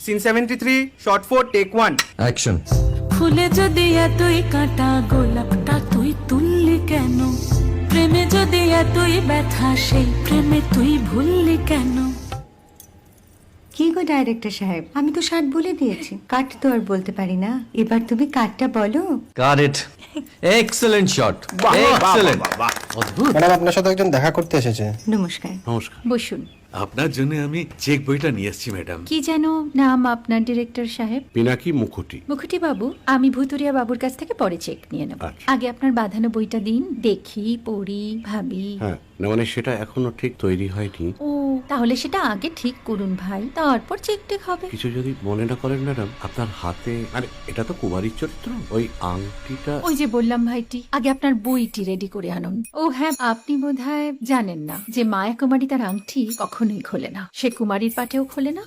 Scene 73 short 4 take 1 action. ফুলে যদি এতই কাঁটা গোলাপটা তুই তুললি কেন? প্রেমে যদি এতই ব্যথা সেই প্রেমে তুই ভুললি কেন? কি গো ডাইরেক্টর সাহেব, আমি তো 60 বলে দিয়েছি, কাট তো আর বলতে পারি না, এবার তুমি কাটটা বলো। Got it. Excellent shot, excellent. অদ্ভুত। ম্যাডাম আপনার সাথে একজন দেখা করতে এসেছে। নমস্কার। নমস্কার। বসুন। আপনার জন্য আমি চেক বইটা নিয়ে এসেছি ম্যাডাম। কি যেন নাম আপনার ডিরেক্টর সাহেব? পিনাকি মুখোটি। মুখুটি বাবু, আমি ভুতুরিয়া বাবুর কাছ থেকে পরে চেক নিয়ে নেব। আচ্ছা। আগে আপনার বাঁধানো বইটা দিন, দেখি, পড়ি, ভাবি। হ্যাঁ, না মানে সেটা এখনো ঠিক তৈরি হয়নি। ও, তাহলে সেটা আগে ঠিক করুন ভাই, তারপর চেক টেক হবে। কিছু যদি মনে না করেন ম্যাডাম, আপনার হাতে, আরে এটা তো কুমারীর চরিত্র, ওই আংটিটা। ওই যে বললাম ভাইটি, আগে আপনার বইটি রেডি করে আনুন। ও হ্যাঁ, আপনি বোধহয় জানেন না যে মায়া কুমারী তার আংটি কখনোই খোলে না। সে কুমারীর পাটেও খোলে না,